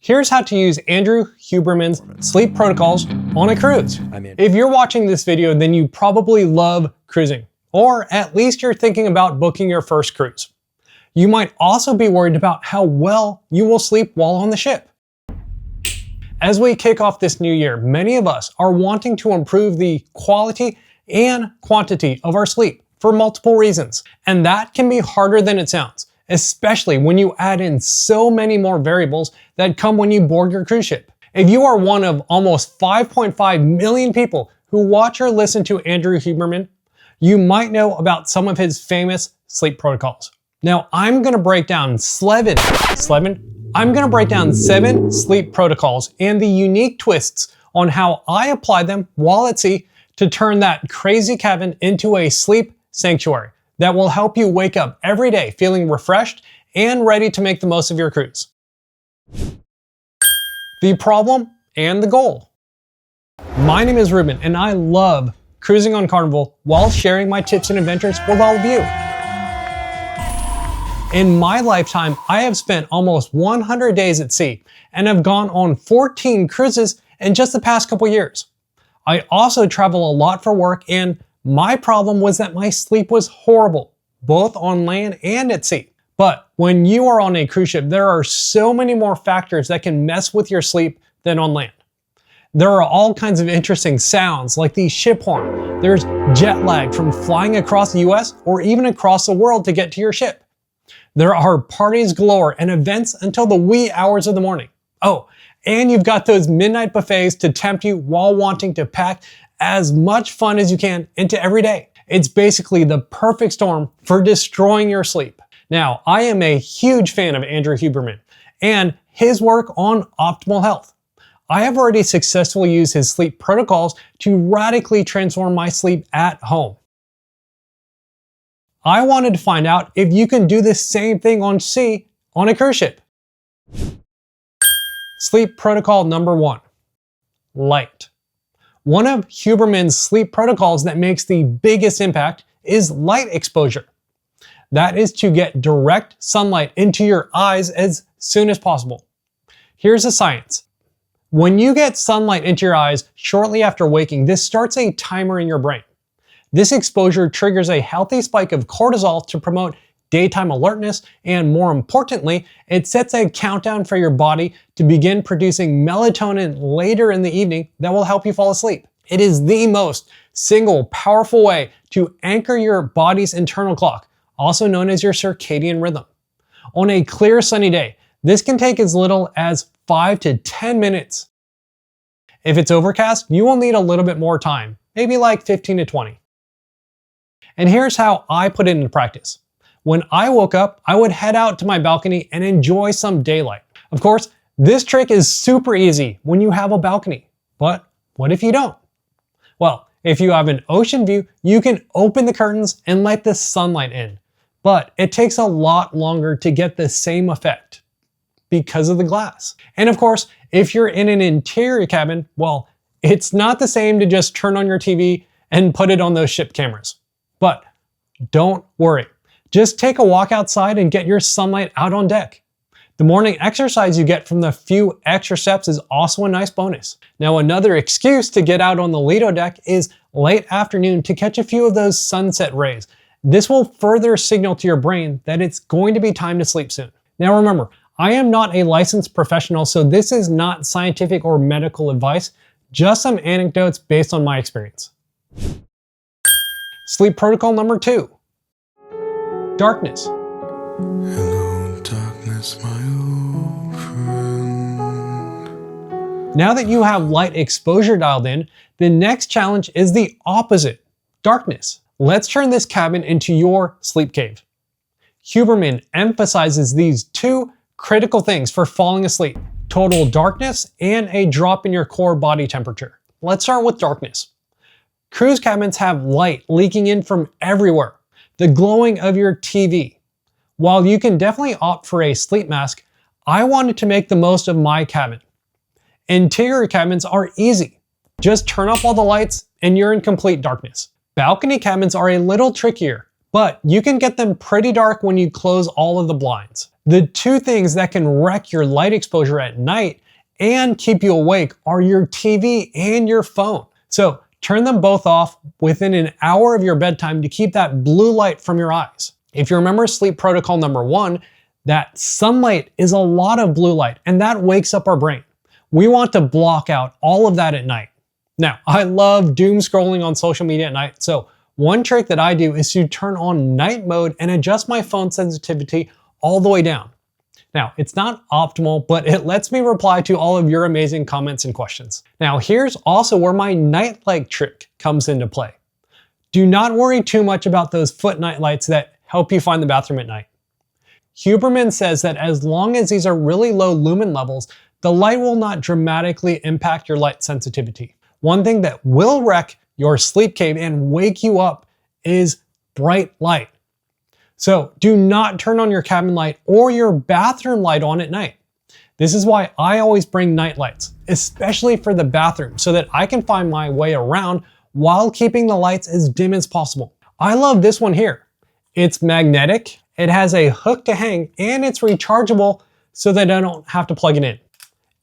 Here's how to use Andrew Huberman's sleep protocols on a cruise. If you're watching this video, then you probably love cruising, or at least you're thinking about booking your first cruise. You might also be worried about how well you will sleep while on the ship. As we kick off this new year, many of us are wanting to improve the quality and quantity of our sleep for multiple reasons. And that can be harder than it sounds, especially when you add in so many more variables that come when you board your cruise ship. If you are one of almost 5.5 million people who watch or listen to Andrew Huberman, you might know about some of his famous sleep protocols. Now, I'm gonna break down seven sleep protocols and the unique twists on how I apply them while at sea to turn that crazy cabin into a sleep sanctuary that will help you wake up every day feeling refreshed and ready to make the most of your cruise. The problem and the goal. My name is Ruben, and I love cruising on Carnival while sharing my tips and adventures with all of you. In my lifetime, I have spent almost 100 days at sea and have gone on 14 cruises in just the past couple years. I also travel a lot for work, and my problem was that my sleep was horrible, both on land and at sea. But when you are on a cruise ship, there are so many more factors that can mess with your sleep than on land. There are all kinds of interesting sounds like the ship horn. There's jet lag from flying across the US or even across the world to get to your ship. There are parties galore and events until the wee hours of the morning. Oh, and you've got those midnight buffets to tempt you while wanting to pack as much fun as you can into every day. It's basically the perfect storm for destroying your sleep. Now, I am a huge fan of Andrew Huberman and his work on optimal health. I have already successfully used his sleep protocols to radically transform my sleep at home. I wanted to find out if you can do the same thing on sea on a cruise ship. Sleep protocol number 1, light. One of Huberman's sleep protocols that makes the biggest impact is light exposure. That is to get direct sunlight into your eyes as soon as possible. Here's the science. When you get sunlight into your eyes shortly after waking, this starts a timer in your brain. This exposure triggers a healthy spike of cortisol to promote daytime alertness, and more importantly, it sets a countdown for your body to begin producing melatonin later in the evening that will help you fall asleep. It is the most single powerful way to anchor your body's internal clock, also known as your circadian rhythm. On a clear sunny day, this can take as little as 5 to 10 minutes. If it's overcast, you will need a little bit more time, maybe like 15 to 20. And here's how I put it into practice. When I woke up, I would head out to my balcony and enjoy some daylight. Of course, this trick is super easy when you have a balcony, but what if you don't? Well, if you have an ocean view, you can open the curtains and let the sunlight in, but it takes a lot longer to get the same effect because of the glass. And of course, if you're in an interior cabin, well, it's not the same to just turn on your TV and put it on those ship cameras. But don't worry. Just take a walk outside and get your sunlight out on deck. The morning exercise you get from the few extra steps is also a nice bonus. Now, another excuse to get out on the Lido deck is late afternoon to catch a few of those sunset rays. This will further signal to your brain that it's going to be time to sleep soon. Now remember, I am not a licensed professional, so this is not scientific or medical advice, just some anecdotes based on my experience. Sleep protocol number 2, darkness. Hello, darkness, my old friend. Now that you have light exposure dialed in, the next challenge is the opposite, darkness. Let's turn this cabin into your sleep cave. Huberman emphasizes these two critical things for falling asleep: total darkness and a drop in your core body temperature. Let's start with darkness. Cruise cabins have light leaking in from everywhere, the glowing of your TV. While you can definitely opt for a sleep mask, I wanted to make the most of my cabin. Interior cabins are easy. Just turn up all the lights and you're in complete darkness. Balcony cabins are a little trickier, but you can get them pretty dark when you close all of the blinds. The two things that can wreck your light exposure at night and keep you awake are your TV and your phone. So turn them both off within an hour of your bedtime to keep that blue light from your eyes. If you remember sleep protocol number 1, that sunlight is a lot of blue light and that wakes up our brain. We want to block out all of that at night. Now, I love doom scrolling on social media at night, so one trick that I do is to turn on night mode and adjust my phone sensitivity all the way down. Now, it's not optimal, but it lets me reply to all of your amazing comments and questions. Now, here's also where my nightlight trick comes into play. Do not worry too much about those foot night lights that help you find the bathroom at night. Huberman says that as long as these are really low lumen levels, the light will not dramatically impact your light sensitivity. One thing that will wreck your sleep cave and wake you up is bright light. So do not turn on your cabin light or your bathroom light on at night. This is why I always bring night lights, especially for the bathroom, so that I can find my way around while keeping the lights as dim as possible. I love this one here. It's magnetic, it has a hook to hang, and it's rechargeable so that I don't have to plug it in.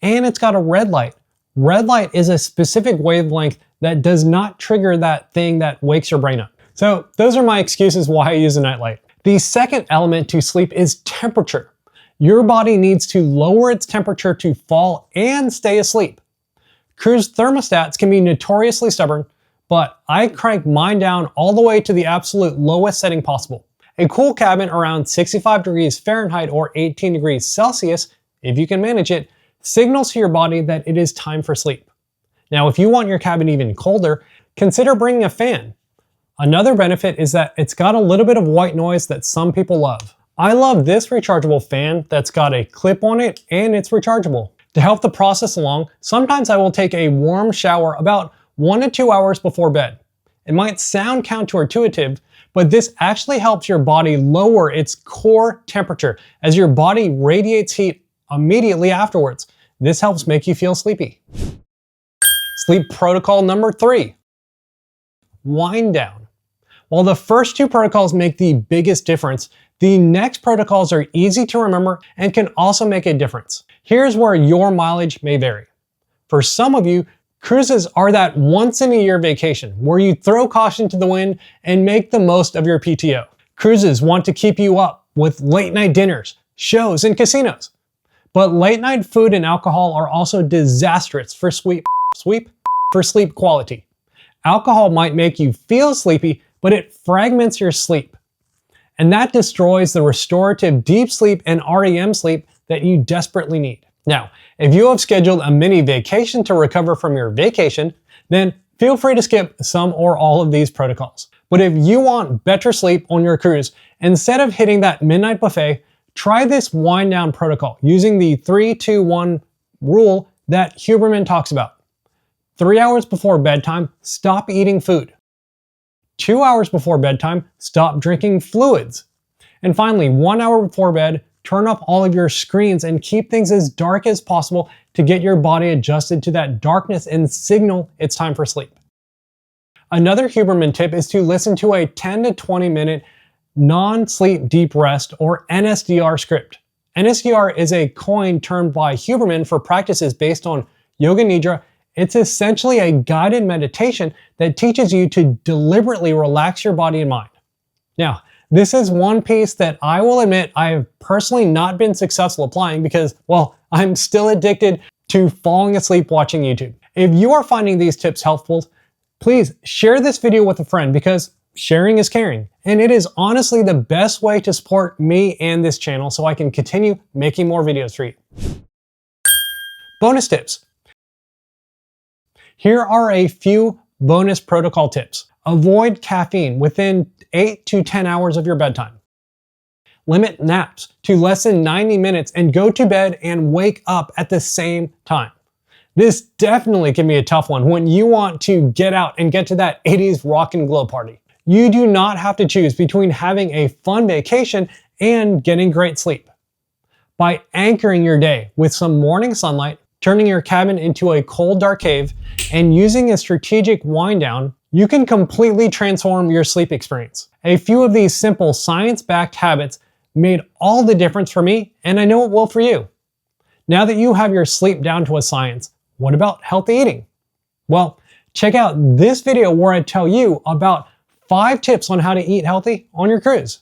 And it's got a red light. Red light is a specific wavelength that does not trigger that thing that wakes your brain up. So those are my excuses why I use a nightlight. The second element to sleep is temperature. Your body needs to lower its temperature to fall and stay asleep. Cruise thermostats can be notoriously stubborn, but I crank mine down all the way to the absolute lowest setting possible. A cool cabin around 65 degrees Fahrenheit or 18 degrees Celsius, if you can manage it, signals to your body that it is time for sleep. Now, if you want your cabin even colder, consider bringing a fan. Another benefit is that it's got a little bit of white noise that some people love. I love this rechargeable fan that's got a clip on it and it's rechargeable. To help the process along, sometimes I will take a warm shower about 1 to 2 hours before bed. It might sound counterintuitive, but this actually helps your body lower its core temperature as your body radiates heat immediately afterwards. This helps make you feel sleepy. Sleep protocol number 3, wind down. While the first two protocols make the biggest difference, the next protocols are easy to remember and can also make a difference. Here's where your mileage may vary. For some of you, cruises are that once-in-a-year vacation where you throw caution to the wind and make the most of your PTO. Cruises want to keep you up with late-night dinners, shows, and casinos. But late-night food and alcohol are also disastrous for sleep quality. Alcohol might make you feel sleepy, but it fragments your sleep. And that destroys the restorative deep sleep and REM sleep that you desperately need. Now, if you have scheduled a mini vacation to recover from your vacation, then feel free to skip some or all of these protocols. But if you want better sleep on your cruise, instead of hitting that midnight buffet, try this wind down protocol using the 3-2-1 rule that Huberman talks about. 3 hours before bedtime, stop eating food. 2 hours before bedtime, stop drinking fluids. And finally, 1 hour before bed, turn off all of your screens and keep things as dark as possible to get your body adjusted to that darkness and signal it's time for sleep. Another Huberman tip is to listen to a 10 to 20 minute non-sleep deep rest or NSDR script. NSDR is a coin termed by Huberman for practices based on Yoga Nidra. It's essentially a guided meditation that teaches you to deliberately relax your body and mind. Now, this is one piece that I will admit I have personally not been successful applying because, well, I'm still addicted to falling asleep watching YouTube. If you are finding these tips helpful, please share this video with a friend because sharing is caring. And it is honestly the best way to support me and this channel so I can continue making more videos for you. Bonus tips. Here are a few bonus protocol tips. Avoid caffeine within 8 to 10 hours of your bedtime. Limit naps to less than 90 minutes and go to bed and wake up at the same time. This definitely can be a tough one when you want to get out and get to that 80s rock and glow party. You do not have to choose between having a fun vacation and getting great sleep. By anchoring your day with some morning sunlight, turning your cabin into a cold, dark cave, and using a strategic wind down, you can completely transform your sleep experience. A few of these simple science-backed habits made all the difference for me, and I know it will for you. Now that you have your sleep down to a science, what about healthy eating? Well, check out this video where I tell you about 5 tips on how to eat healthy on your cruise.